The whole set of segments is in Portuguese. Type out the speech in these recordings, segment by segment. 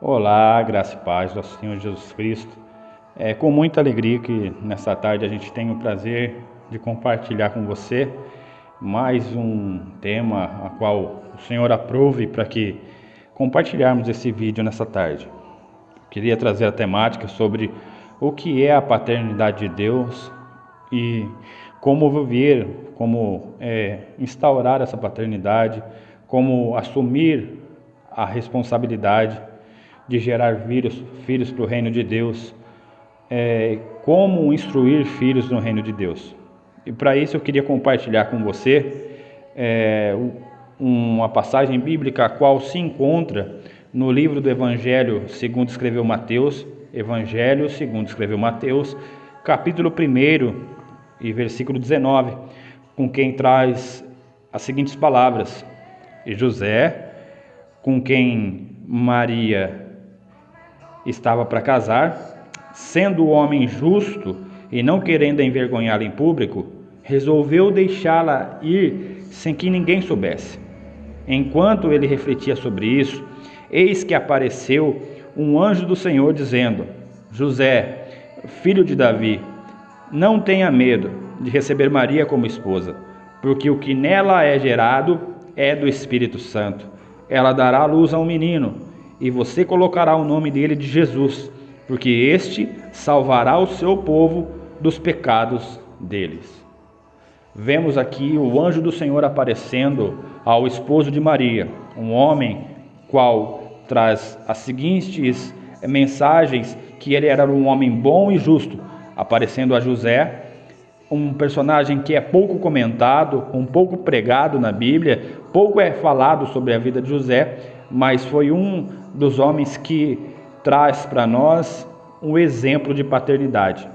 Olá, graça e paz do nosso Senhor Jesus Cristo. É com muita alegria que nessa tarde a gente tem o prazer de compartilhar com você mais um tema a qual o Senhor aprove para que compartilharmos esse vídeo nessa tarde. Queria trazer a temática sobre o que é a paternidade de Deus e como viver, como instaurar essa paternidade, como assumir a responsabilidade de gerar filhos para o reino de Deus, como instruir filhos no reino de Deus. E para isso eu queria compartilhar com você uma passagem bíblica a qual se encontra no livro do Evangelho segundo escreveu Mateus, Evangelho segundo escreveu Mateus, capítulo 1 e versículo 19, com quem traz as seguintes palavras: E José, com quem Maria estava para casar, sendo o homem justo e não querendo envergonhá-la em público, resolveu deixá-la ir sem que ninguém soubesse. Enquanto ele refletia sobre isso, eis que apareceu um anjo do Senhor dizendo: José, filho de Davi, não tenha medo de receber Maria como esposa, porque o que nela é gerado é do Espírito Santo. Ela dará à luz a um menino, e você colocará o nome dele de Jesus, porque este salvará o seu povo dos pecados deles. Vemos aqui o anjo do Senhor aparecendo ao esposo de Maria, um homem qual traz as seguintes mensagens, que ele era um homem bom e justo, aparecendo a José, um personagem que é pouco comentado, um pouco pregado na Bíblia, pouco é falado sobre a vida de José, mas foi um dos homens que traz para nós um exemplo de paternidade.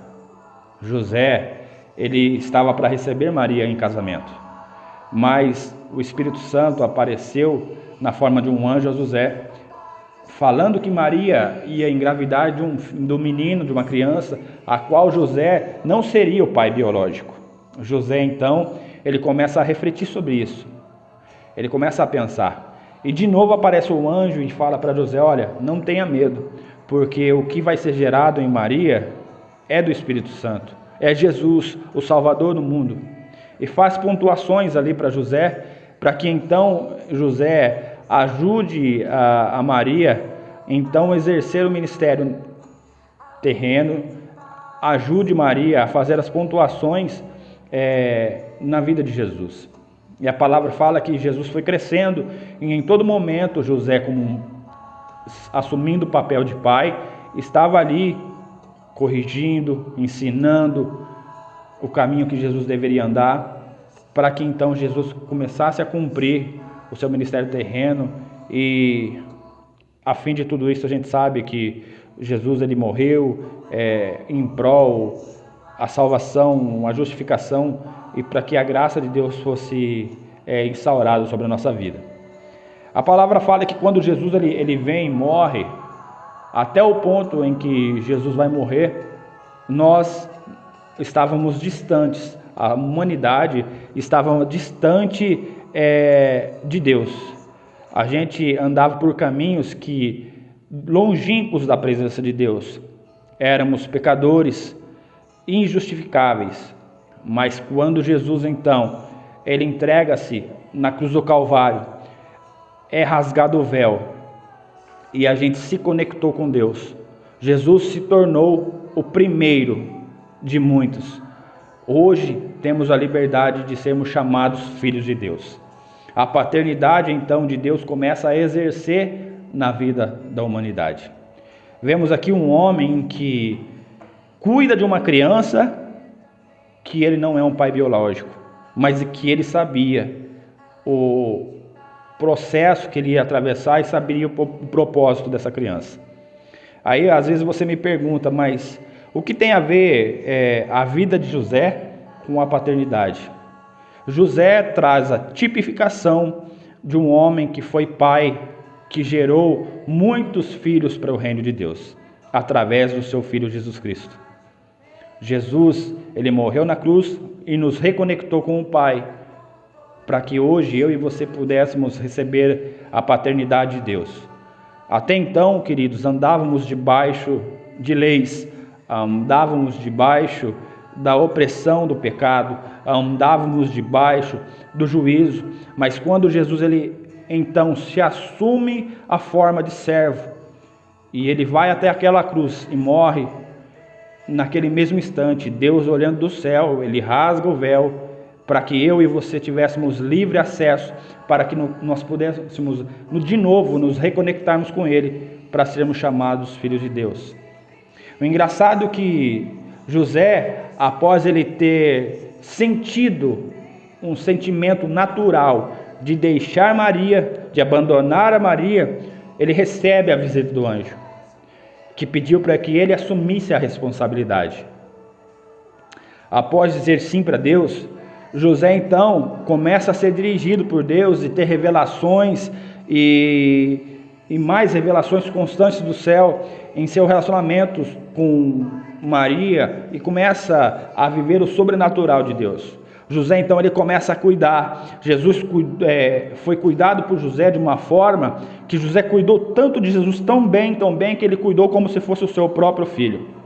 José, ele estava para receber Maria em casamento, mas o Espírito Santo apareceu na forma de um anjo a José, falando que Maria ia engravidar do menino, de uma criança, a qual José não seria o pai biológico. José, então, ele começa a refletir sobre isso. Ele começa a pensar. E de novo aparece o anjo e fala para José: olha, não tenha medo, porque o que vai ser gerado em Maria é do Espírito Santo. É Jesus, o Salvador do mundo. E faz pontuações ali para José, para que então José ajude a Maria então exercer o ministério terreno, ajude Maria a fazer as pontuações na vida de Jesus. E a palavra fala que Jesus foi crescendo e em todo momento José, assumindo o papel de pai, estava ali corrigindo, ensinando o caminho que Jesus deveria andar, para que então Jesus começasse a cumprir o seu ministério terreno. E a fim de tudo isso, a gente sabe que Jesus ele morreu em prol a salvação, a justificação, e para que a graça de Deus fosse instaurada sobre a nossa vida. A palavra fala que quando Jesus ele vem e morre, até o ponto em que Jesus vai morrer, nós estávamos distantes, a humanidade estava distante de Deus. A gente andava por caminhos que longínquos da presença de Deus. Éramos pecadores, injustificáveis. Mas quando Jesus então, ele entrega-se na cruz do Calvário, é rasgado o véu e a gente se conectou com Deus. Jesus se tornou o primeiro de muitos. Hoje temos a liberdade de sermos chamados filhos de Deus. A paternidade então de Deus começa a exercer na vida da humanidade. Vemos aqui um homem que cuida de uma criança, que ele não é um pai biológico, mas que ele sabia o processo que ele ia atravessar e sabia o propósito dessa criança. Aí às vezes você me pergunta, mas o que tem a ver a vida de José com a paternidade? José traz a tipificação de um homem que foi pai, que gerou muitos filhos para o reino de Deus, através do seu filho Jesus Cristo. Jesus, ele morreu na cruz e nos reconectou com o Pai, para que hoje eu e você pudéssemos receber a paternidade de Deus. Até então, queridos, andávamos debaixo de leis, andávamos debaixo da opressão do pecado, andávamos debaixo do juízo, mas quando Jesus ele então se assume a forma de servo e ele vai até aquela cruz e morre, naquele mesmo instante, Deus olhando do céu, ele rasga o véu para que eu e você tivéssemos livre acesso, para que nós pudéssemos de novo nos reconectarmos com ele, para sermos chamados filhos de Deus. O engraçado é que José, após ele ter sentido um sentimento natural de deixar Maria, de abandonar a Maria, ele recebe a visita do anjo, que pediu para que ele assumisse a responsabilidade. Após dizer sim para Deus, José então começa a ser dirigido por Deus e ter revelações e mais revelações constantes do céu em seu relacionamento com Maria, e começa a viver o sobrenatural de Deus. José então ele começa a cuidar. Jesus foi cuidado por José de uma forma que José cuidou tanto de Jesus tão bem que ele cuidou como se fosse o seu próprio filho.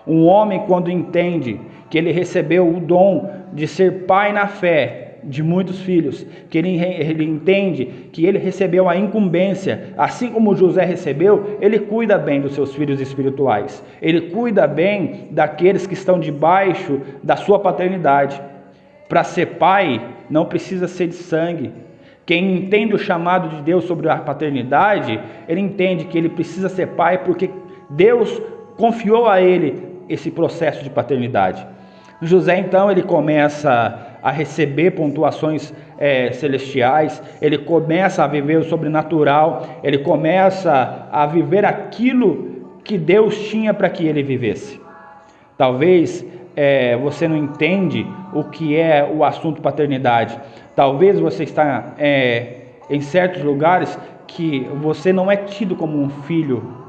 Um homem, quando entende que ele recebeu o dom de ser pai na fé de muitos filhos, que ele entende que ele recebeu a incumbência, assim como José recebeu, ele cuida bem dos seus filhos espirituais, ele cuida bem daqueles que estão debaixo da sua paternidade. Para ser pai, não precisa ser de sangue. Quem entende o chamado de Deus sobre a paternidade, ele entende que ele precisa ser pai porque Deus confiou a ele esse processo de paternidade. José então ele começa a receber pontuações celestiais, ele começa a viver o sobrenatural, ele começa a viver aquilo que Deus tinha para que ele vivesse. Talvez você não entende o que é o assunto paternidade. Talvez você está em certos lugares que você não é tido como um filho,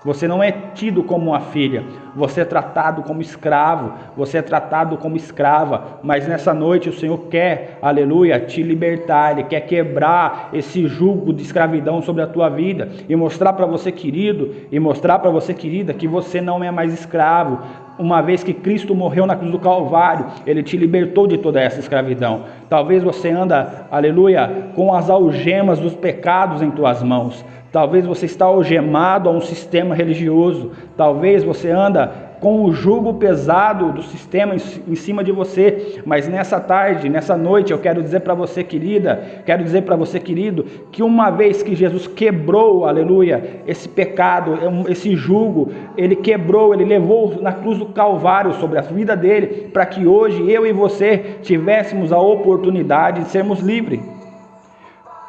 você não é tido como uma filha, você é tratado como escravo, você é tratado como escrava, mas nessa noite o Senhor quer, aleluia, te libertar, Ele quer quebrar esse jugo de escravidão sobre a tua vida e mostrar para você, querido, e mostrar para você, querida, que você não é mais escravo. Uma vez que Cristo morreu na cruz do Calvário, Ele te libertou de toda essa escravidão. Talvez você anda, aleluia, com as algemas dos pecados em tuas mãos. Talvez você está algemado a um sistema religioso. Talvez você anda com o jugo pesado do sistema em cima de você. Mas nessa tarde, nessa noite, eu quero dizer para você, querida, quero dizer para você, querido, que uma vez que Jesus quebrou, aleluia, esse pecado, esse jugo, Ele quebrou, Ele levou na cruz do Calvário sobre a vida dele, para que hoje eu e você tivéssemos a oportunidade de sermos livres.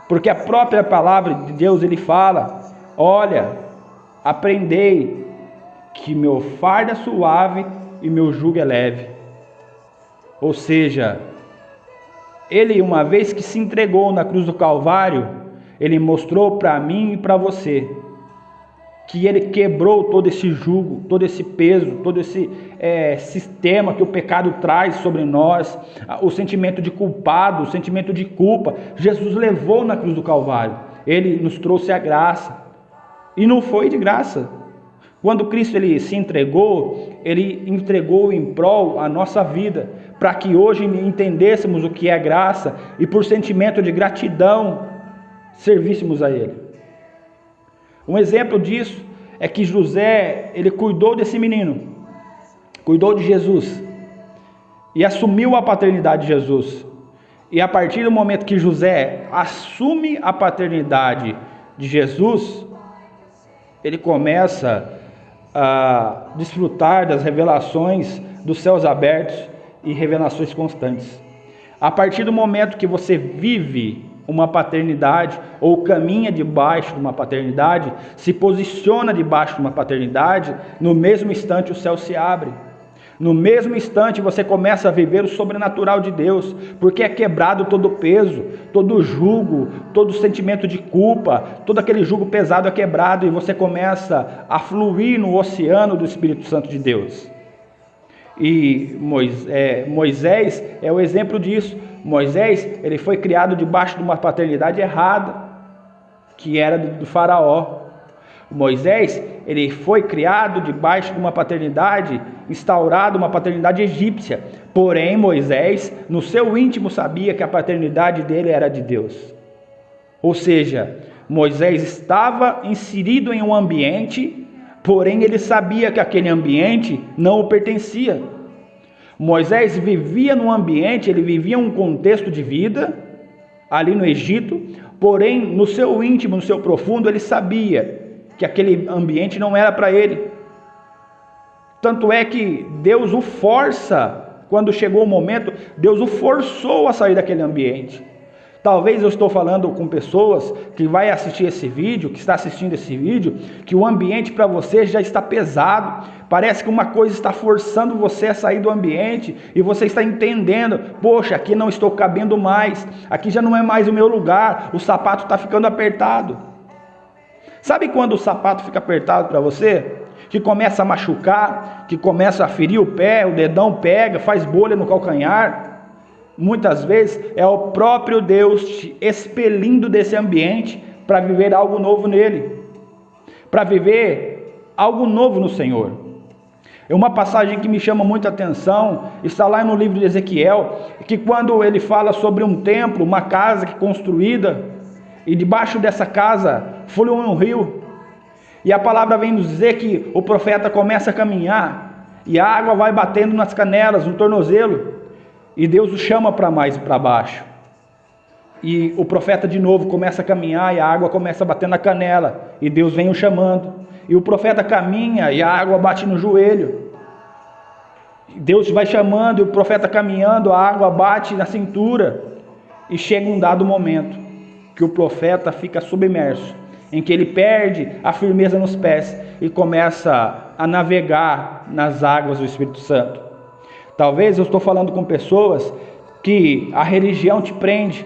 Porque a própria palavra de Deus, Ele fala, olha, aprendei que meu fardo é suave e meu jugo é leve. Ou seja, Ele, uma vez que se entregou na cruz do Calvário, Ele mostrou para mim e para você que Ele quebrou todo esse jugo, todo esse peso, todo esse sistema que o pecado traz sobre nós, o sentimento de culpado, o sentimento de culpa. Jesus levou na cruz do Calvário. Ele nos trouxe a graça. E não foi de graça. Quando Cristo ele se entregou, Ele entregou em prol a nossa vida, para que hoje entendêssemos o que é graça e por sentimento de gratidão servíssemos a Ele. Um exemplo disso é que José, ele cuidou desse menino, cuidou de Jesus e assumiu a paternidade de Jesus. E a partir do momento que José assume a paternidade de Jesus, ele começa a desfrutar das revelações dos céus abertos e revelações constantes. A partir do momento que você vive uma paternidade ou caminha debaixo de uma paternidade, se posiciona debaixo de uma paternidade, no mesmo instante o céu se abre. No mesmo instante você começa a viver o sobrenatural de Deus, porque é quebrado todo o peso, todo o jugo, todo o sentimento de culpa, todo aquele jugo pesado é quebrado e você começa a fluir no oceano do Espírito Santo de Deus. E Moisés é o exemplo disso. Moisés, ele foi criado debaixo de uma paternidade errada, que era do faraó. Moisés, ele foi criado debaixo de uma paternidade, instaurada uma paternidade egípcia. Porém, Moisés, no seu íntimo, sabia que a paternidade dele era de Deus. Ou seja, Moisés estava inserido em um ambiente, porém ele sabia que aquele ambiente não o pertencia. Moisés vivia num ambiente, ele vivia um contexto de vida, ali no Egito, porém no seu íntimo, no seu profundo, ele sabia que aquele ambiente não era para ele. Tanto é que Deus o força, quando chegou o momento, Deus o forçou a sair daquele ambiente. Talvez eu estou falando com pessoas que vai assistir esse vídeo, que está assistindo esse vídeo, que o ambiente para você já está pesado, parece que uma coisa está forçando você a sair do ambiente, e você está entendendo, poxa, aqui não estou cabendo mais, aqui já não é mais o meu lugar, o sapato está ficando apertado. Sabe quando o sapato fica apertado para você? Que começa a machucar, que começa a ferir o pé, o dedão pega, faz bolha no calcanhar. Muitas vezes é o próprio Deus te expelindo desse ambiente para viver algo novo nele, para viver algo novo no Senhor. É uma passagem que me chama muita atenção, está lá no livro de Ezequiel, que quando ele fala sobre um templo, uma casa que construída, e debaixo dessa casa flui um rio, e a palavra vem nos dizer que o profeta começa a caminhar, e a água vai batendo nas canelas, no tornozelo, e Deus o chama para mais e para baixo. E o profeta de novo começa a caminhar, e a água começa a bater na canela, e Deus vem o chamando. E o profeta caminha, e a água bate no joelho. Deus vai chamando, e o profeta caminhando, a água bate na cintura. E chega um dado momento, que o profeta fica submerso, em que ele perde a firmeza nos pés, e começa a navegar nas águas do Espírito Santo. Talvez eu estou falando com pessoas que a religião te prende.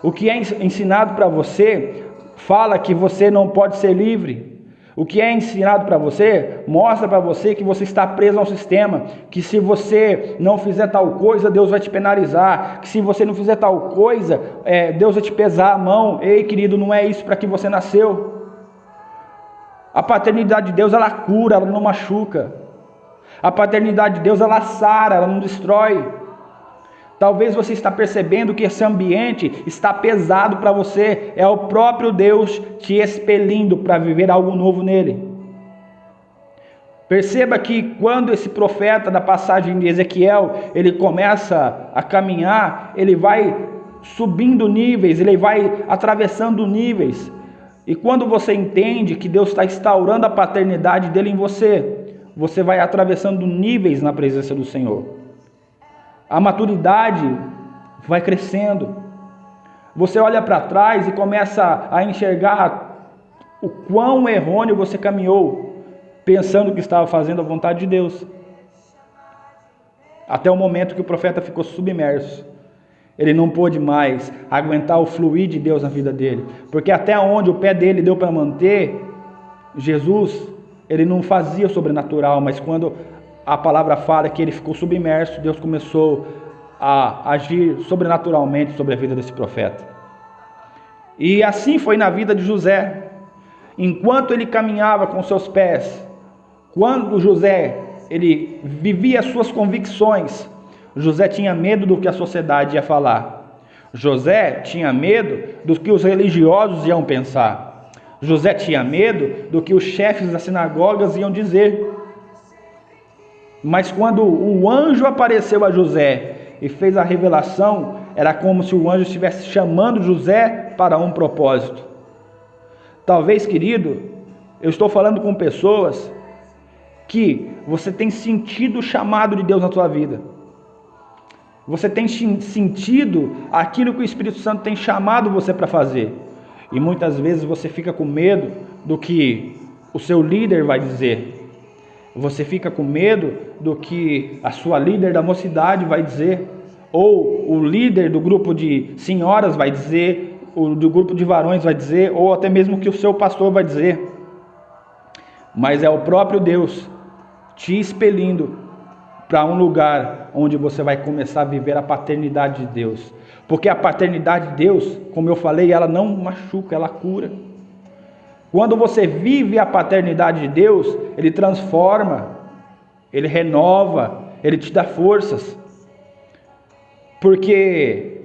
O que é ensinado para você fala que você não pode ser livre. O que é ensinado para você mostra para você que você está preso ao sistema, que se você não fizer tal coisa, Deus vai te penalizar, que se você não fizer tal coisa, Deus vai te pesar a mão. Ei, querido, não é isso para que você nasceu. A paternidade de Deus, ela cura, ela não machuca. A paternidade de Deus, ela sara, ela não destrói. Talvez você está percebendo que esse ambiente está pesado para você. É o próprio Deus te expelindo para viver algo novo nele. Perceba que quando esse profeta da passagem de Ezequiel, ele começa a caminhar, ele vai subindo níveis, ele vai atravessando níveis. E quando você entende que Deus está instaurando a paternidade dele em você, você vai atravessando níveis na presença do Senhor. A maturidade vai crescendo. Você olha para trás e começa a enxergar o quão errôneo você caminhou, pensando que estava fazendo a vontade de Deus. Até o momento que o profeta ficou submerso. Ele não pôde mais aguentar o fluir de Deus na vida dele. Porque até onde o pé dele deu para manter, Jesus, ele não fazia o sobrenatural, mas quando a palavra fala que ele ficou submerso, Deus começou a agir sobrenaturalmente sobre a vida desse profeta. E assim foi na vida de José. Enquanto ele caminhava com seus pés, quando José, ele vivia as suas convicções, José tinha medo do que a sociedade ia falar. José tinha medo do que os religiosos iam pensar. José tinha medo do que os chefes das sinagogas iam dizer. Mas quando o anjo apareceu a José e fez a revelação, era como se o anjo estivesse chamando José para um propósito. Talvez, querido, eu estou falando com pessoas que você tem sentido o chamado de Deus na sua vida. Você tem sentido aquilo que o Espírito Santo tem chamado você para fazer. E muitas vezes você fica com medo do que o seu líder vai dizer. Você fica com medo do que a sua líder da mocidade vai dizer. Ou o líder do grupo de senhoras vai dizer, ou do grupo de varões vai dizer, ou até mesmo o que o seu pastor vai dizer. Mas é o próprio Deus te expelindo para um lugar onde você vai começar a viver a paternidade de Deus. Porque a paternidade de Deus, como eu falei, ela não machuca, ela cura. Quando você vive a paternidade de Deus, Ele transforma, Ele renova, Ele te dá forças. Porque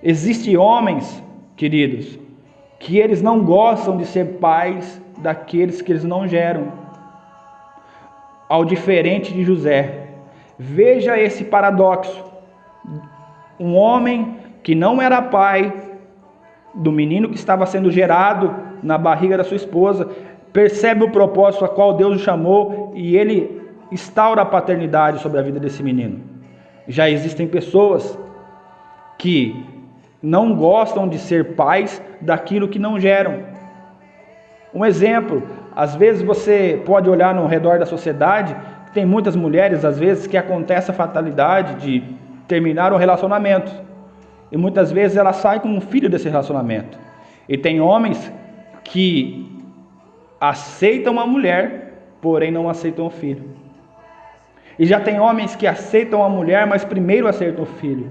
existem homens, queridos, que eles não gostam de ser pais daqueles que eles não geram. Ao diferente de José. Veja esse paradoxo. Um homem que não era pai do menino que estava sendo gerado na barriga da sua esposa, percebe o propósito a qual Deus o chamou e ele instaura a paternidade sobre a vida desse menino. Já existem pessoas que não gostam de ser pais daquilo que não geram. Um exemplo, às vezes você pode olhar no redor da sociedade, tem muitas mulheres, às vezes, que acontece a fatalidade de terminar um relacionamento. E muitas vezes ela sai com um filho desse relacionamento. E tem homens que aceitam a mulher, porém não aceitam o filho. E já tem homens que aceitam a mulher, mas primeiro aceitam o filho.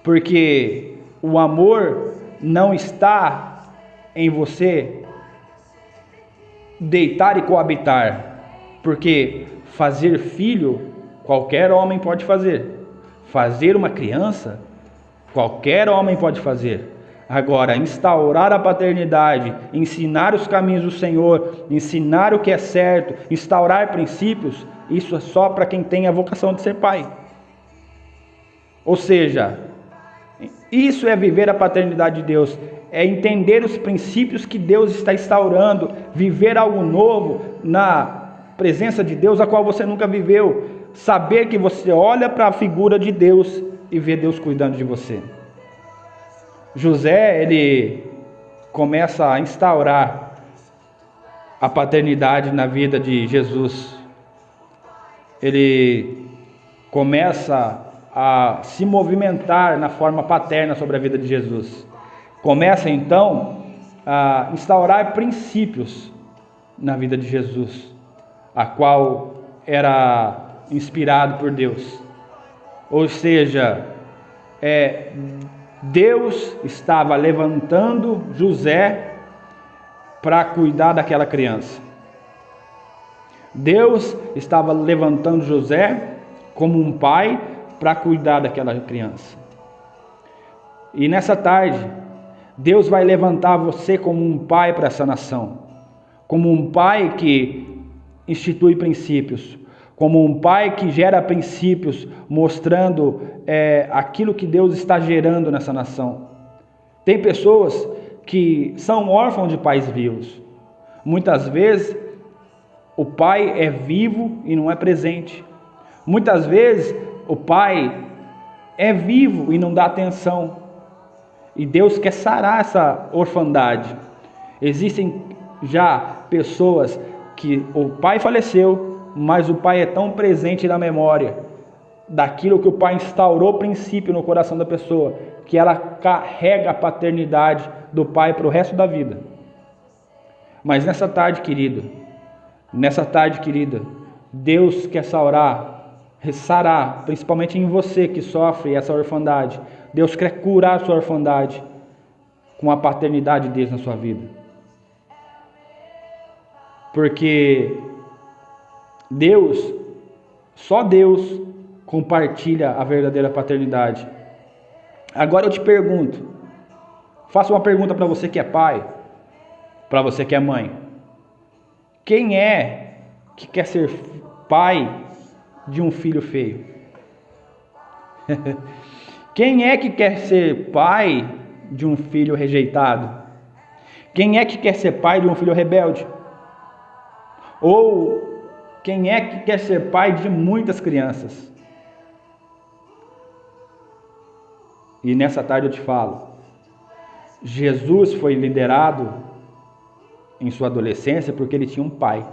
Porque o amor não está em você deitar e coabitar. Porque fazer filho, qualquer homem pode fazer. Fazer uma criança, qualquer homem pode fazer. Agora, instaurar a paternidade, ensinar os caminhos do Senhor, ensinar o que é certo, instaurar princípios, isso é só para quem tem a vocação de ser pai. Ou seja, isso é viver a paternidade de Deus, é entender os princípios que Deus está instaurando, viver algo novo na presença de Deus, a qual você nunca viveu, saber que você olha para a figura de Deus e vê Deus cuidando de você. José, ele começa a instaurar a paternidade na vida de Jesus. Ele começa a se movimentar na forma paterna sobre a vida de Jesus. Começa então a instaurar princípios na vida de Jesus, a qual era inspirado por Deus. Ou seja, Deus estava levantando José para cuidar daquela criança. Deus estava levantando José como um pai para cuidar daquela criança. E nessa tarde, Deus vai levantar você como um pai para essa nação, como um pai que institui princípios, como um pai que gera princípios, mostrando aquilo que Deus está gerando nessa nação. Tem pessoas que são órfãos de pais vivos. Muitas vezes o pai é vivo e não é presente. Muitas vezes o pai é vivo e não dá atenção. E Deus quer sarar essa orfandade. Existem já pessoas que o pai faleceu, mas o pai é tão presente na memória daquilo que o pai instaurou princípio no coração da pessoa, que ela carrega a paternidade do pai para o resto da vida. Mas nessa tarde, querida, Deus quer sarar, principalmente em você que sofre essa orfandade. Deus quer curar a sua orfandade com a paternidade de Deus na sua vida. Porque só Deus compartilha a verdadeira paternidade. Agora eu te pergunto, faço uma pergunta para você que é pai, para você que é mãe. Quem é que quer ser pai de um filho feio? Quem é que quer ser pai de um filho rejeitado? Quem é que quer ser pai de um filho rebelde? Ou quem é que quer ser pai de muitas crianças? E nessa tarde eu te falo, Jesus foi liderado em sua adolescência porque ele tinha um pai.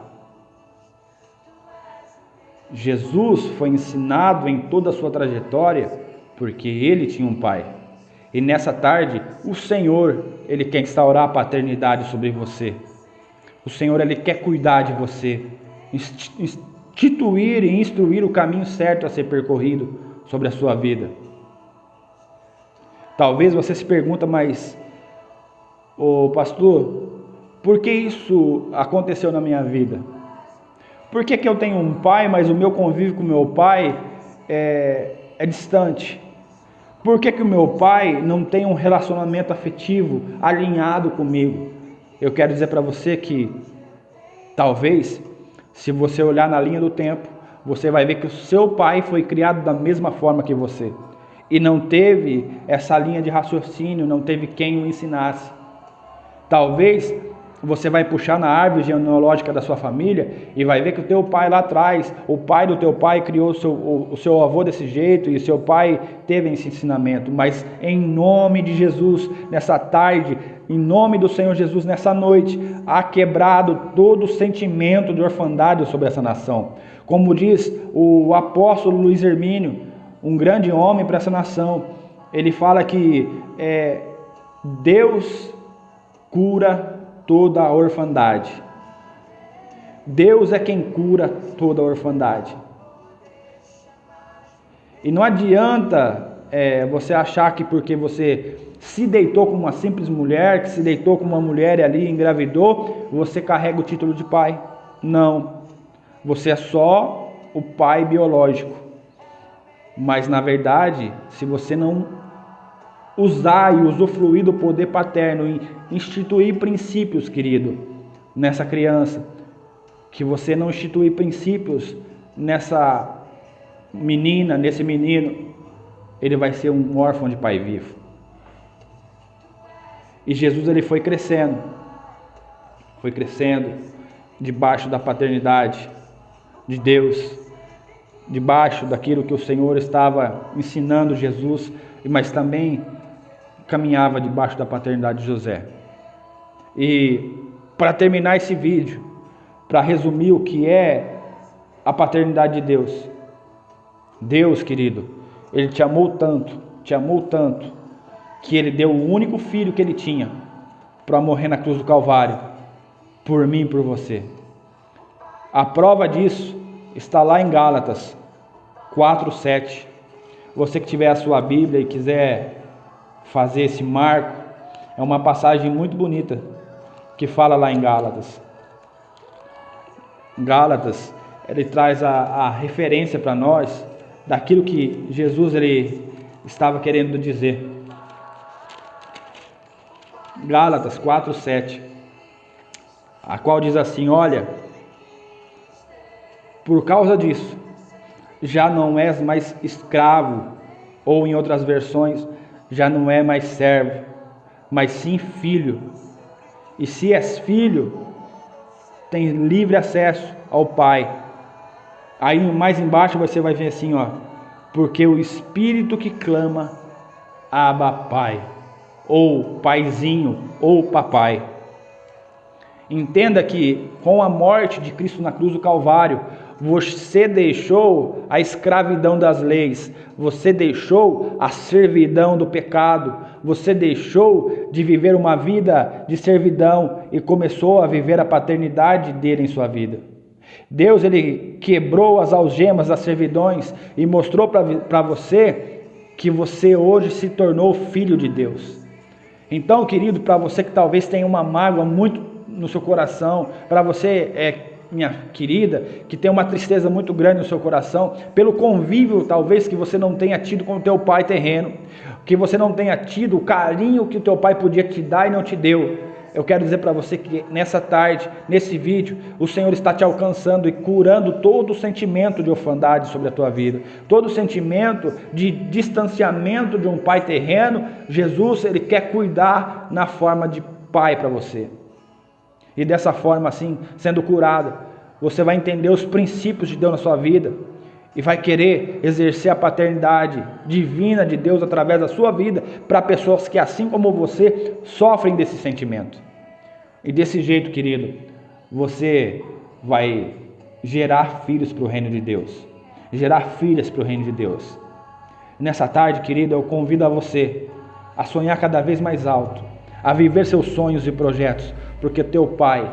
Jesus foi ensinado em toda a sua trajetória porque ele tinha um pai. E nessa tarde, o Senhor, ele quer instaurar a paternidade sobre você. O Senhor, ele quer cuidar de você, instituir e instruir o caminho certo a ser percorrido sobre a sua vida. Talvez você se pergunta, mas, pastor, Por que isso aconteceu na minha vida? Por que eu tenho um pai, mas o meu convívio com o meu pai é distante? Por que o meu pai não tem um relacionamento afetivo alinhado comigo? Eu quero dizer para você que talvez, se você olhar na linha do tempo, você vai ver que o seu pai foi criado da mesma forma que você. E não teve essa linha de raciocínio, não teve quem o ensinasse. Talvez você vai puxar na árvore genealógica da sua família e vai ver que o teu pai lá atrás, o pai do teu pai criou o seu avô desse jeito e o seu pai teve esse ensinamento. Mas em nome de Jesus, nessa tarde, em nome do Senhor Jesus, nessa noite, há quebrado todo o sentimento de orfandade sobre essa nação. Como diz o apóstolo Luiz Hermínio, um grande homem para essa nação, ele fala que Deus cura toda a orfandade. Deus é quem cura toda a orfandade. E não adianta você achar que porque você se deitou com uma simples mulher, que se deitou com uma mulher e ali engravidou, você carrega o título de pai. Não. Você é só o pai biológico. Mas na verdade, se você não usar e usufruir do poder paterno e instituir princípios, querido, nessa criança, que você não instituir princípios nessa menina, nesse menino, ele vai ser um órfão de pai vivo. E Jesus, ele foi crescendo debaixo da paternidade de Deus, debaixo daquilo que o Senhor estava ensinando Jesus, mas também caminhava debaixo da paternidade de José. E para terminar esse vídeo, para resumir o que é a paternidade de Deus. Deus, querido, Ele te amou tanto, que Ele deu o único filho que Ele tinha para morrer na cruz do Calvário, por mim e por você. A prova disso está lá em Gálatas 4:7. Você que tiver a sua Bíblia e quiser fazer esse marco, é uma passagem muito bonita que fala lá em Gálatas. Gálatas, ele traz a referência para nós daquilo que Jesus ele estava querendo dizer. Gálatas 4:7, a qual diz assim: olha, por causa disso, já não és mais escravo, ou em outras versões, já não é mais servo, mas sim filho. E se és filho, tem livre acesso ao Pai. Aí mais embaixo você vai ver assim, porque o Espírito que clama, Abba Pai, ou Paizinho, ou Papai. Entenda que com a morte de Cristo na cruz do Calvário, você deixou a escravidão das leis, você deixou a servidão do pecado, você deixou de viver uma vida de servidão e começou a viver a paternidade dele em sua vida. Deus, ele quebrou as algemas das servidões e mostrou para você que você hoje se tornou filho de Deus. Então, querido, para você que talvez tenha uma mágoa muito no seu coração, para você minha querida, que tem uma tristeza muito grande no seu coração, pelo convívio talvez que você não tenha tido com o teu pai terreno, que você não tenha tido o carinho que o teu pai podia te dar e não te deu. Eu quero dizer para você que nessa tarde, nesse vídeo, o Senhor está te alcançando e curando todo o sentimento de orfandade sobre a tua vida, todo o sentimento de distanciamento de um pai terreno. Jesus, ele quer cuidar na forma de pai para você. E dessa forma assim, sendo curada, você vai entender os princípios de Deus na sua vida e vai querer exercer a paternidade divina de Deus através da sua vida para pessoas que, assim como você, sofrem desse sentimento. E desse jeito, querido, você vai gerar filhos para o reino de Deus, gerar filhas para o reino de Deus. Nessa tarde, querido, eu convido a você a sonhar cada vez mais alto, a viver seus sonhos e projetos, porque teu pai,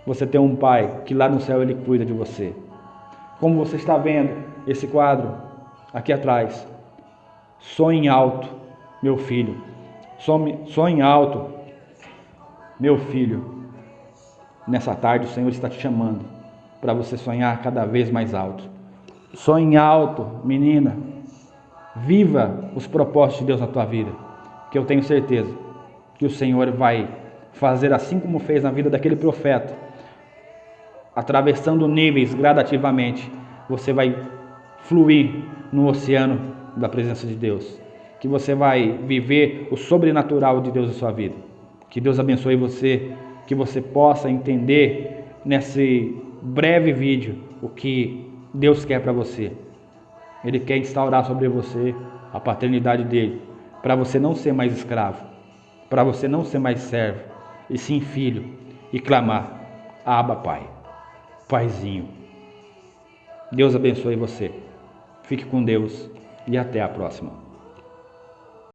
você tem um pai que lá no céu ele cuida de você. Como você está vendo esse quadro aqui atrás, sonhe alto, meu filho, sonhe alto, Meu filho, nessa tarde o Senhor está te chamando para você sonhar cada vez mais alto. Sonhe alto, menina. Viva os propósitos de Deus na tua vida, que eu tenho certeza que o Senhor vai fazer assim como fez na vida daquele profeta, atravessando níveis gradativamente. Você vai fluir no oceano da presença de Deus, que você vai viver o sobrenatural de Deus em sua vida. Que Deus abençoe você, que você possa entender nesse breve vídeo o que Deus quer para você. Ele quer instaurar sobre você a paternidade dele, para você não ser mais escravo, para você não ser mais servo, e sim filho, e clamar: Abba, Pai, Paizinho. Deus abençoe você. Fique com Deus e até a próxima.